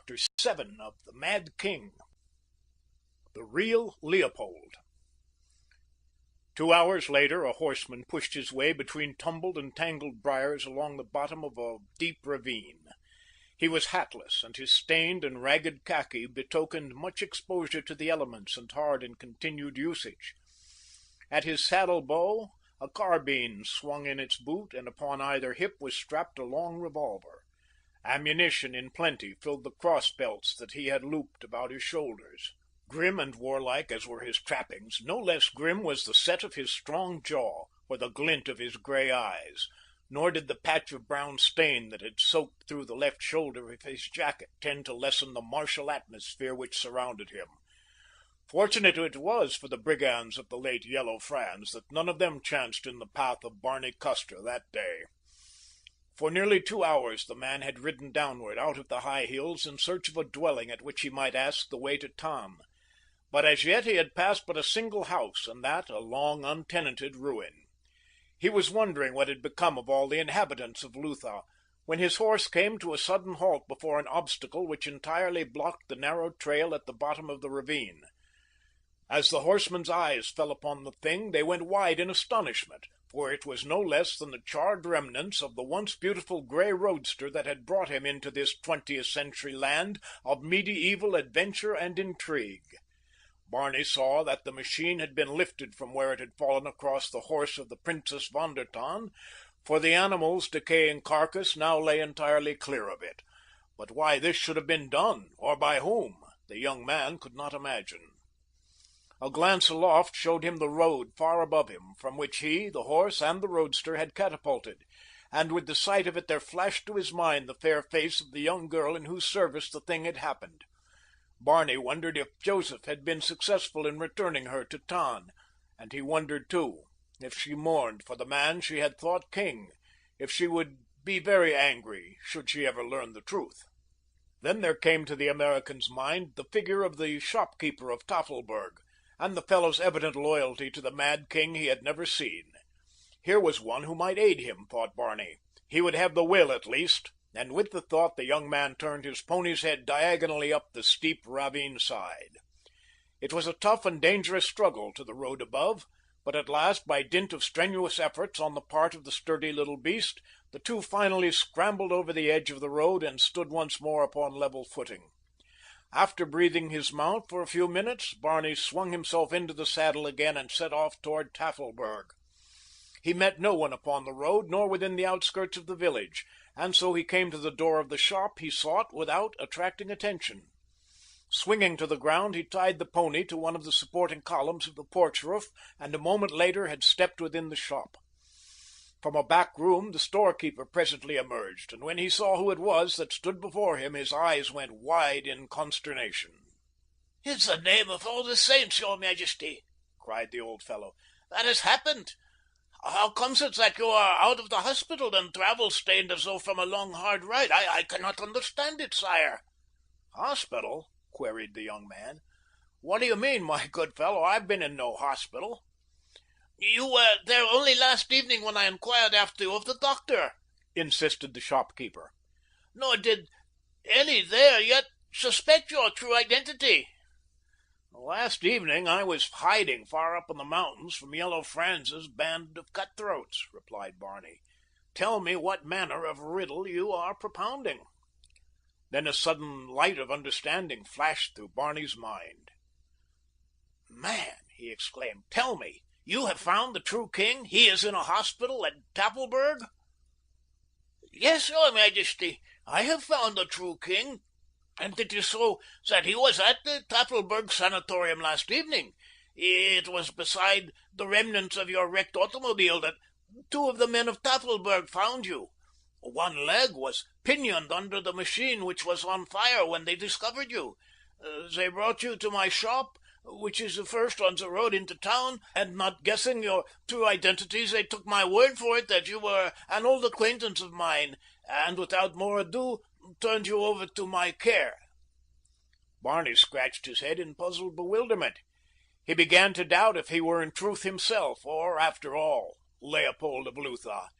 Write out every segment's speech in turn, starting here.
Chapter 7 of The Mad King. The Real Leopold. 2 hours later, a horseman pushed his way between tumbled and tangled briars along the bottom of a deep ravine. He was hatless, and his stained and ragged khaki betokened much exposure to the elements and hard and continued usage. At his saddle bow, a carbine swung in its boot, and upon either hip was strapped a long revolver. Ammunition in plenty filled the cross belts that he had looped about his shoulders. Grim and warlike as were his trappings, no less grim was the set of his strong jaw, or the glint of his gray eyes, nor did the patch of brown stain that had soaked through the left shoulder of his jacket tend to lessen the martial atmosphere which surrounded him. Fortunate it was for the brigands of the late Yellow Franz that none of them chanced in the path of Barney Custer that day. For nearly 2 hours the man had ridden downward out of the high hills in search of a dwelling at which he might ask the way to Tann. But as yet he had passed but a single house, and that a long untenanted ruin. He was wondering what had become of all the inhabitants of Lutha, when his horse came to a sudden halt before an obstacle which entirely blocked the narrow trail at the bottom of the ravine. As the horseman's eyes fell upon the thing, they went wide in astonishment, for it was no less than the charred remnants of the once beautiful gray roadster that had brought him into this 20th century land of medieval adventure and intrigue. Barney saw that the machine had been lifted from where it had fallen across the horse of the Princess von der Tann, for the animal's decaying carcass now lay entirely clear of it. But why this should have been done, or by whom, the young man could not imagine. A glance aloft showed him the road far above him, from which he, the horse, and the roadster had catapulted, and with the sight of it there flashed to his mind the fair face of the young girl in whose service the thing had happened. Barney wondered if Joseph had been successful in returning her to Tann, and he wondered, too, if she mourned for the man she had thought king, if she would be very angry should she ever learn the truth. Then there came to the American's mind the figure of the shopkeeper of Tafelberg, and the fellow's evident loyalty to the mad king he had never seen. Here was one who might aid him, thought Barney. He would have the will, at least, and with the thought the young man turned his pony's head diagonally up the steep ravine side. It was a tough and dangerous struggle to the road above, but at last, by dint of strenuous efforts on the part of the sturdy little beast, the two finally scrambled over the edge of the road and stood once more upon level footing. After breathing his mount for a few minutes, Barney swung himself into the saddle again and set off toward Tafelberg. He met no one upon the road, nor within the outskirts of the village, and so he came to the door of the shop he sought without attracting attention. Swinging to the ground, he tied the pony to one of the supporting columns of the porch roof, and a moment later had stepped within the shop. From a back room the storekeeper presently emerged, and when he saw who it was that stood before him, his eyes went wide in consternation. "In the name of all the saints, your majesty," cried the old fellow, "that has happened. How comes it that you are out of the hospital and travel-stained as though from a long, hard ride? I cannot understand it, sire." "Hospital?" queried the young man. "What do you mean, my good fellow? I've been in no hospital." "You were there only last evening when I inquired after you of the doctor," insisted the shopkeeper. "Nor did any there yet suspect your true identity." "Last evening I was hiding far up in the mountains from Yellow Franz's band of cutthroats," replied Barney. "Tell me what manner of riddle you are propounding." Then a sudden light of understanding flashed through Barney's mind. "Man," he exclaimed, "tell me, you have found the true king? He is in a hospital at Tafelberg?" "Yes, your majesty, I have found the true king, and it is so that he was at the Tafelberg sanatorium last evening. It was beside the remnants of your wrecked automobile that two of the men of Tafelberg found you. One leg was pinioned under the machine which was on fire when they discovered you. They brought you to my shop, which is the first on the road into town, and not guessing your true identities, they took my word for it that you were an old acquaintance of mine, and without more ado turned you over to my care." Barney scratched his head in puzzled bewilderment. He began to doubt if he were in truth himself, or, after all, Leopold of Lutha.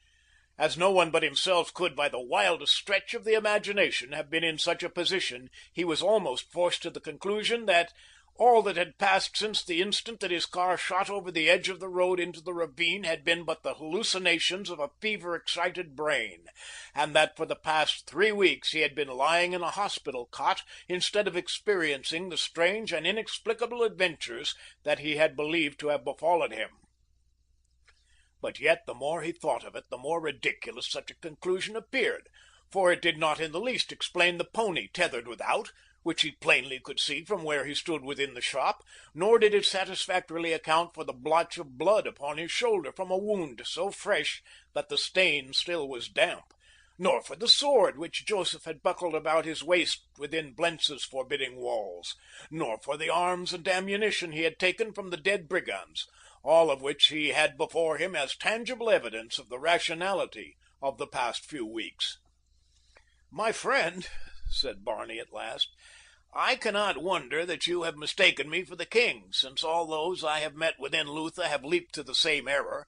As no one but himself could, by the wildest stretch of the imagination, have been in such a position, he was almost forced to the conclusion that all that had passed since the instant that his car shot over the edge of the road into the ravine had been but the hallucinations of a fever-excited brain, and that for the past 3 weeks he had been lying in a hospital cot instead of experiencing the strange and inexplicable adventures that he had believed to have befallen him. But yet, the more he thought of it, the more ridiculous such a conclusion appeared, for it did not in the least explain the pony tethered without, which he plainly could see from where he stood within the shop, nor did it satisfactorily account for the blotch of blood upon his shoulder from a wound so fresh that the stain still was damp, nor for the sword which Joseph had buckled about his waist within Blentz's forbidding walls, nor for the arms and ammunition he had taken from the dead brigands, all of which he had before him as tangible evidence of the rationality of the past few weeks. "My friend," said Barney at last, "I cannot wonder that you have mistaken me for the king, since all those I have met within Lutha have leaped to the same error,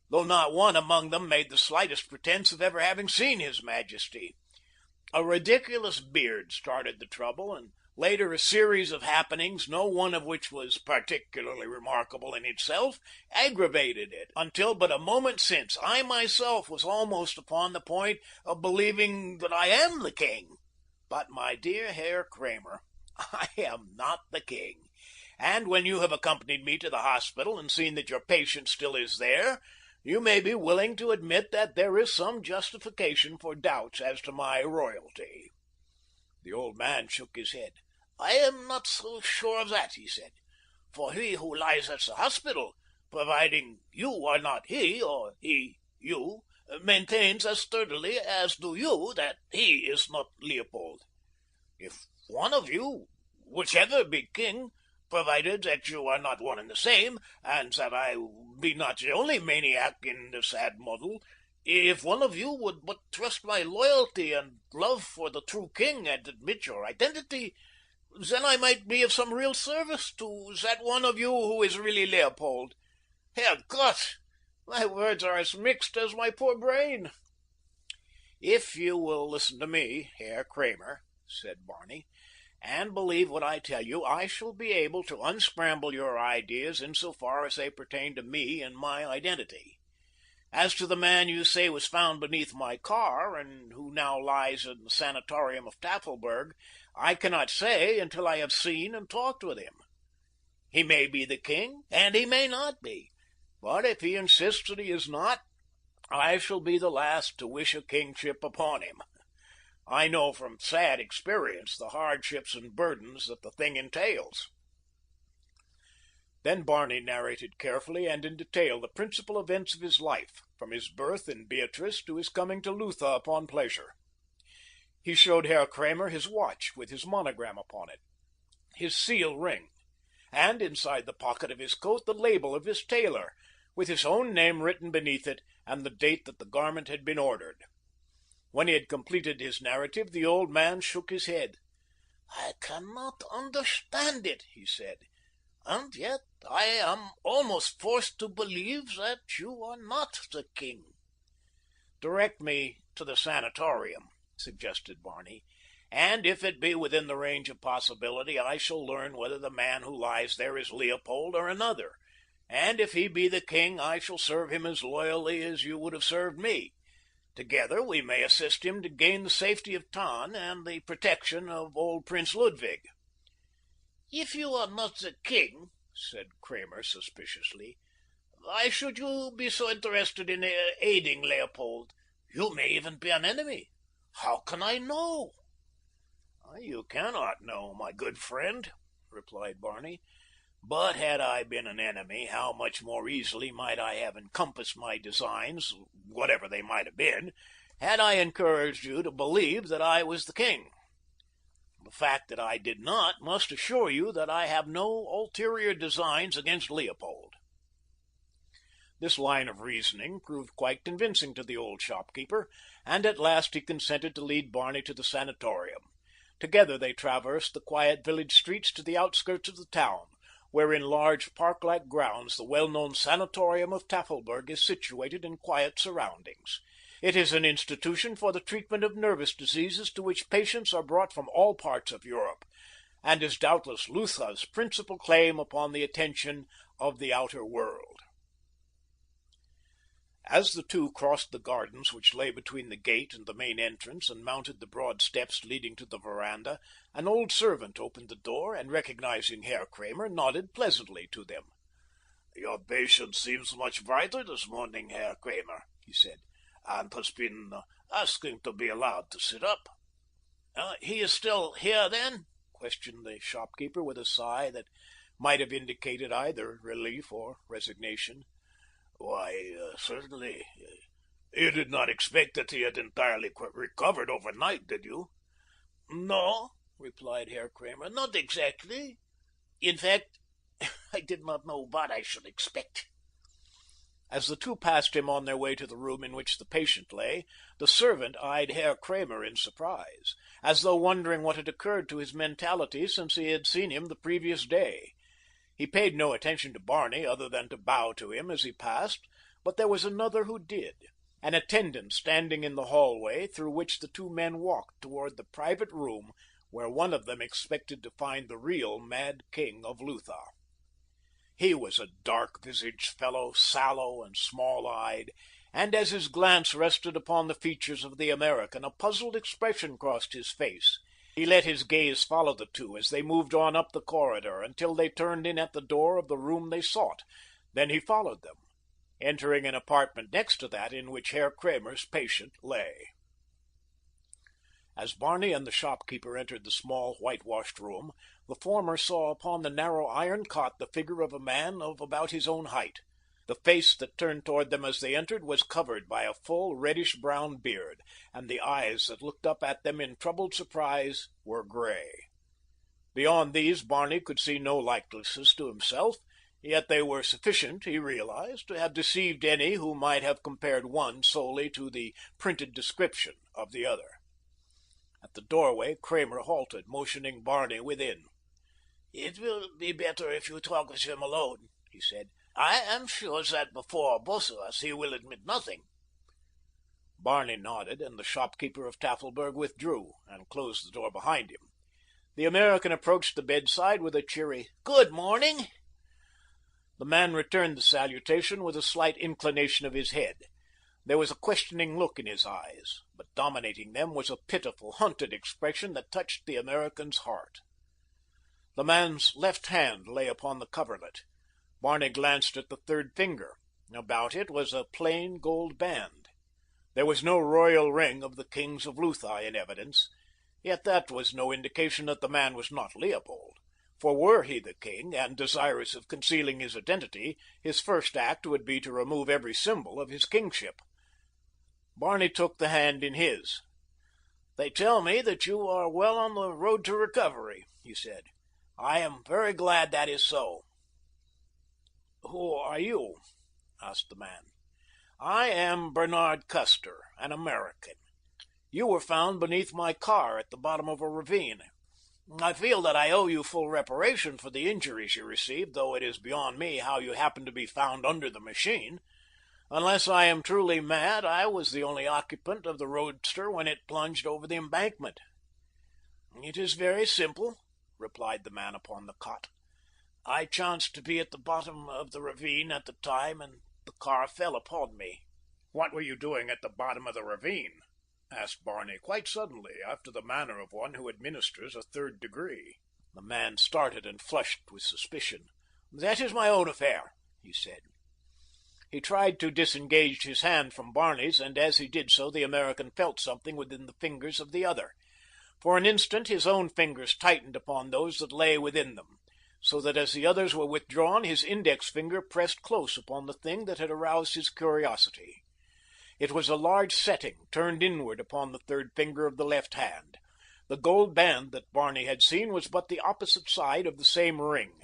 though not one among them made the slightest pretense of ever having seen his majesty. A ridiculous beard started the trouble, and later a series of happenings, no one of which was particularly remarkable in itself, aggravated it, until but a moment since I myself was almost upon the point of believing that I am the king. But, my dear Herr Kramer, I am not the king, and when you have accompanied me to the hospital and seen that your patient still is there, you may be willing to admit that there is some justification for doubts as to my royalty." The old man shook his head. "I am not so sure of that," he said, "for he who lies at the hospital, providing you are not he, or he you, maintains as sturdily as do you that he is not Leopold. If one of you, whichever be king, provided that you are not one and the same, and that I be not the only maniac in the sad muddle, if one of you would but trust my loyalty and love for the true king and admit your identity, then I might be of some real service to that one of you who is really Leopold. Herrgott, my words are as mixed as my poor brain." "If you will listen to me, Herr Kramer," said Barney, "and believe what I tell you, I shall be able to unscramble your ideas insofar as they pertain to me and my identity. As to the man you say was found beneath my car, and who now lies in the sanatorium of Tafelberg, I cannot say until I have seen and talked with him. He may be the king, and he may not be. But if he insists that he is not, I shall be the last to wish a kingship upon him. I know from sad experience the hardships and burdens that the thing entails." Then Barney narrated carefully and in detail the principal events of his life, from his birth in Beatrice to his coming to Lutha upon pleasure. He showed Herr Kramer his watch with his monogram upon it, his seal ring, and inside the pocket of his coat the label of his tailor, with his own name written beneath it and the date that the garment had been ordered. When he had completed his narrative, the old man shook his head. "I cannot understand it," he said, "and yet I am almost forced to believe that you are not the king." "Direct me to the sanatorium," suggested Barney, "and if it be within the range of possibility, I shall learn whether the man who lies there is Leopold or another, and if he be the king, I shall serve him as loyally as you would have served me. Together we may assist him to gain the safety of Tann and the protection of old Prince Ludwig." "If you are not the king," said Kramer suspiciously, "why should you be so interested in aiding Leopold? You may even be an enemy. How can I know?" "You cannot know, my good friend," replied Barney. "But had I been an enemy, how much more easily might I have encompassed my designs, whatever they might have been, had I encouraged you to believe that I was the king. The fact that I did not must assure you that I have no ulterior designs against Leopold." This line of reasoning proved quite convincing to the old shopkeeper, and at last he consented to lead Barney to the sanatorium. Together they traversed the quiet village streets to the outskirts of the town, where in large park-like grounds the well-known sanatorium of Tafelberg is situated in quiet surroundings. It is an institution for the treatment of nervous diseases to which patients are brought from all parts of Europe, and is doubtless Lutha's principal claim upon the attention of the outer world. As the two crossed the gardens which lay between the gate and the main entrance and mounted the broad steps leading to the veranda, an old servant opened the door and, recognizing Herr Kramer, nodded pleasantly to them. "Your patient seems much brighter this morning, Herr Kramer," he said, "and has been asking to be allowed to sit up." "He is still here, then?" questioned the shopkeeper with a sigh that might have indicated either relief or resignation. "Why, certainly. You did not expect that he had entirely recovered overnight, did you?" "No," replied Herr Kramer, "not exactly. In fact, I did not know what I should expect." As the two passed him on their way to the room in which the patient lay, the servant eyed Herr Kramer in surprise, as though wondering what had occurred to his mentality since he had seen him the previous day. He paid no attention to Barney other than to bow to him as he passed, but there was another who did, an attendant standing in the hallway through which the two men walked toward the private room where one of them expected to find the real Mad King of Lutha. He was a dark-visaged fellow, sallow and small-eyed, and as his glance rested upon the features of the American, a puzzled expression crossed his face. He let his gaze follow the two as they moved on up the corridor until they turned in at the door of the room they sought. Then he followed them, entering an apartment next to that in which Herr Kramer's patient lay. As Barney and the shopkeeper entered the small, whitewashed room, the former saw upon the narrow iron cot the figure of a man of about his own height. The face that turned toward them as they entered was covered by a full, reddish-brown beard, and the eyes that looked up at them in troubled surprise were gray. Beyond these Barney could see no likenesses to himself, yet they were sufficient, he realized, to have deceived any who might have compared one solely to the printed description of the other. At the doorway Kramer halted, motioning Barney within. "It will be better if you talk with him alone," he said. "I am sure that before both of us he will admit nothing." Barney nodded, and the shopkeeper of Tafelberg withdrew and closed the door behind him. The American approached the bedside with a cheery "Good morning." The man returned the salutation with a slight inclination of his head. There was a questioning look in his eyes, but dominating them was a pitiful, hunted expression that touched the American's heart. The man's left hand lay upon the coverlet. Barney glanced at the third finger. About it was a plain gold band. There was no royal ring of the kings of Lutha in evidence, yet that was no indication that the man was not Leopold, for were he the king, and desirous of concealing his identity, his first act would be to remove every symbol of his kingship. Barney took the hand in his. "They tell me that you are well on the road to recovery," he said. "I am very glad that is so." "Who are you?" asked the man. "I am Bernard Custer, an American. You were found beneath my car at the bottom of a ravine. I feel that I owe you full reparation for the injuries you received, though it is beyond me how you happened to be found under the machine. Unless I am truly mad, I was the only occupant of the roadster when it plunged over the embankment." "It is very simple," replied the man upon the cot. "I chanced to be at the bottom of the ravine at the time, and the car fell upon me." "What were you doing at the bottom of the ravine?" asked Barney quite suddenly, after the manner of one who administers a third degree. The man started and flushed with suspicion. "That is my own affair," he said. He tried to disengage his hand from Barney's, and as he did so the American felt something within the fingers of the other. For an instant his own fingers tightened upon those that lay within them, so that as the others were withdrawn his index finger pressed close upon the thing that had aroused his curiosity. It was a large setting turned inward upon the third finger of the left hand. The gold band that Barney had seen was but the opposite side of the same ring.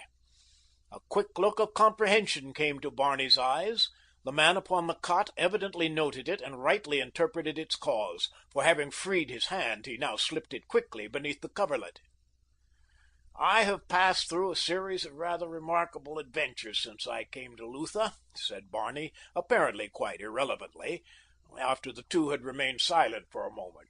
A quick look of comprehension came to Barney's eyes. The man upon the cot evidently noted it and rightly interpreted its cause, for having freed his hand, he now slipped it quickly beneath the coverlet. "I have passed through a series of rather remarkable adventures since I came to Lutha," said Barney, apparently quite irrelevantly, after the two had remained silent for a moment.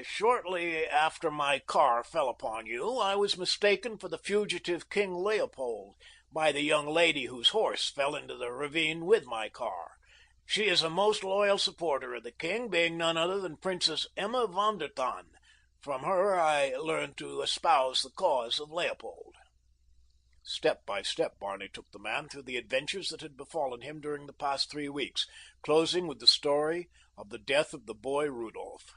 Shortly after my car fell upon you, I was mistaken for the fugitive King Leopold by the young lady whose horse fell into the ravine with my car. She is a most loyal supporter of the king, being none other than Princess Emma von der Tann. From her I learned to espouse the cause of Leopold. Step by step, Barney took the man through the adventures that had befallen him during the past 3 weeks, closing with the story of the death of the boy Rudolph.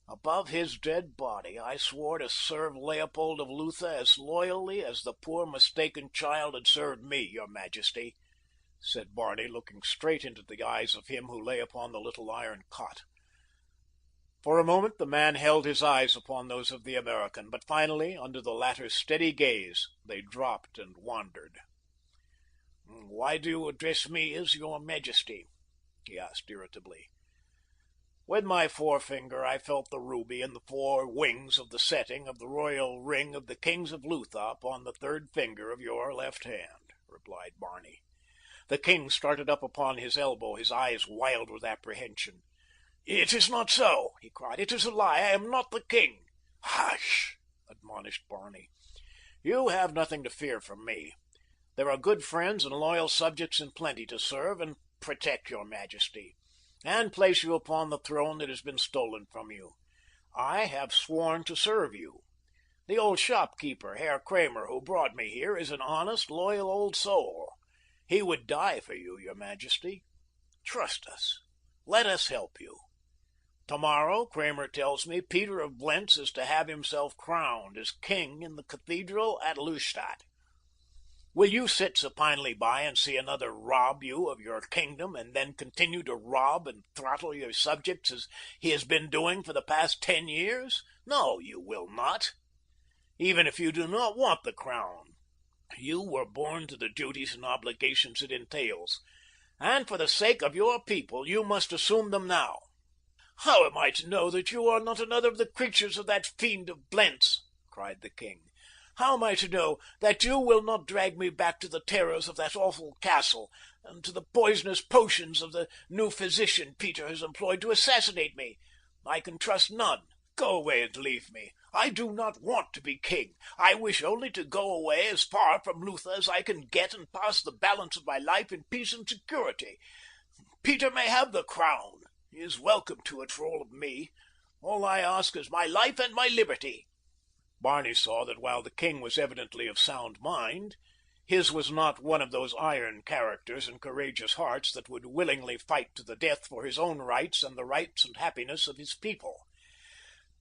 Above his dead body, I swore to serve Leopold of Lutha as loyally as the poor mistaken child had served me, your majesty, said Barney, looking straight into the eyes of him who lay upon the little iron cot. For a moment the man held his eyes upon those of the American, but finally, under the latter's steady gaze, they dropped and wandered. "Why do you address me as your majesty?" he asked irritably. With my forefinger I felt the ruby in the 4 wings of the setting of the royal ring of the kings of Lutha upon the 3rd finger of your left hand, replied Barney. The king started up upon his elbow, his eyes wild with apprehension. "It is not so," he cried. "It is a lie. I am not the king." "Hush!" admonished Barney. "You have nothing to fear from me. There are good friends and loyal subjects in plenty to serve and protect your majesty, and place you upon the throne that has been stolen from you. I have sworn to serve you. The old shopkeeper, Herr Kramer, who brought me here, is an honest, loyal old soul. He would die for you, your majesty. Trust us. Let us help you. Tomorrow, Kramer tells me, Peter of Blentz is to have himself crowned as king in the cathedral at Lustadt. Will you sit supinely by and see another rob you of your kingdom, and then continue to rob and throttle your subjects as he has been doing for the past 10 years? No, you will not. Even if you do not want the crown, you were born to the duties and obligations it entails, and for the sake of your people you must assume them now. How am I to know that you are not another of the creatures of that fiend of Blentz?" cried the king. "How am I to know that you will not drag me back to the terrors of that awful castle, and to the poisonous potions of the new physician Peter has employed to assassinate me? I can trust none. Go away and leave me. I do not want to be king. I wish only to go away as far from Lutha as I can get and pass the balance of my life in peace and security. Peter may have the crown. He is welcome to it for all of me. All I ask is my life and my liberty." Barney saw that while the king was evidently of sound mind, his was not one of those iron characters and courageous hearts that would willingly fight to the death for his own rights and the rights and happiness of his people.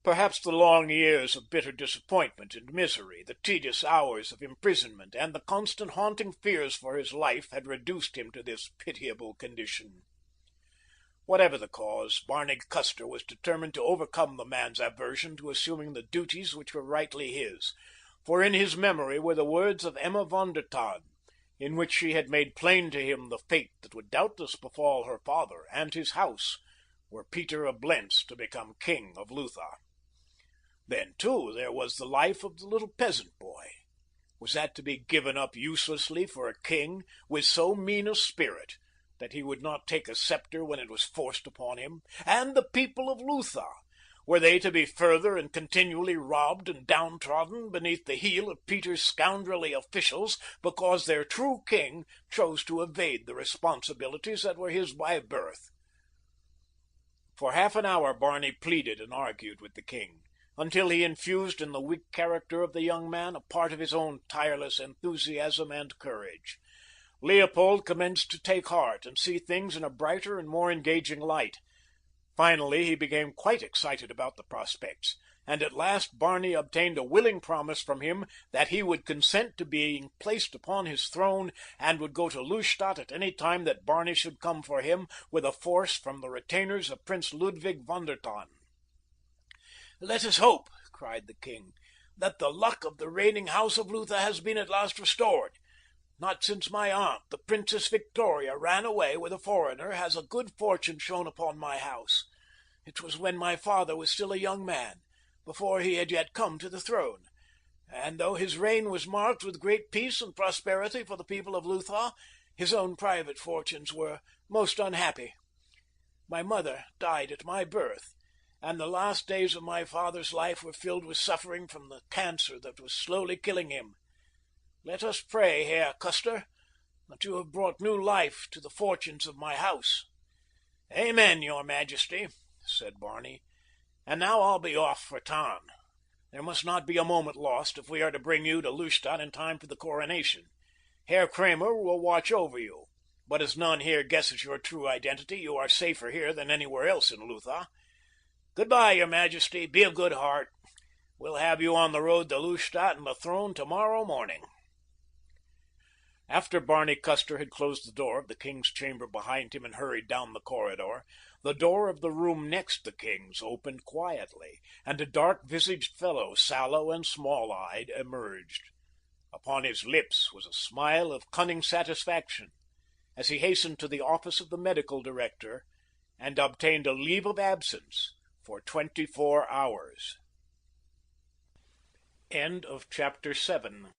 Perhaps the long years of bitter disappointment and misery, the tedious hours of imprisonment, and the constant haunting fears for his life had reduced him to this pitiable condition. Whatever the cause, Barney Custer was determined to overcome the man's aversion to assuming the duties which were rightly his, for in his memory were the words of Emma von der Tann, in which she had made plain to him the fate that would doubtless befall her father and his house, were Peter of Blentz to become king of Lutha. Then, too, there was the life of the little peasant boy. Was that to be given up uselessly for a king with so mean a spirit that he would not take a scepter when it was forced upon him? And the people of Lutha, were they to be further and continually robbed and downtrodden beneath the heel of Peter's scoundrelly officials because their true king chose to evade the responsibilities that were his by birth? For half an hour Barney pleaded and argued with the king, until he infused in the weak character of the young man a part of his own tireless enthusiasm and courage. Leopold commenced to take heart and see things in a brighter and more engaging light. Finally, he became quite excited about the prospects, and at last Barney obtained a willing promise from him that he would consent to being placed upon his throne and would go to Lustadt at any time that Barney should come for him with a force from the retainers of Prince Ludwig von der Tann. "Let us hope," cried the king, "that the luck of the reigning house of Lutha has been at last restored. Not since my aunt, the Princess Victoria, ran away with a foreigner has a good fortune shone upon my house. It was when my father was still a young man, before he had yet come to the throne, and though his reign was marked with great peace and prosperity for the people of Lutha, his own private fortunes were most unhappy. My mother died at my birth, and the last days of my father's life were filled with suffering from the cancer that was slowly killing him. Let us pray, Herr Custer, that you have brought new life to the fortunes of my house." "Amen, your Majesty," said Barney. "And now I'll be off for Tann. There must not be a moment lost if we are to bring you to Lustadt in time for the coronation. Herr Kramer will watch over you, but as none here guesses your true identity, you are safer here than anywhere else in Lutha. Goodbye, your Majesty. Be of good heart. We'll have you on the road to Lustadt and the throne tomorrow morning." After Barney Custer had closed the door of the king's chamber behind him and hurried down the corridor, the door of the room next the king's opened quietly, and a dark-visaged fellow, sallow and small-eyed, emerged. Upon his lips was a smile of cunning satisfaction as he hastened to the office of the medical director and obtained a leave of absence for 24 hours. End of chapter 7.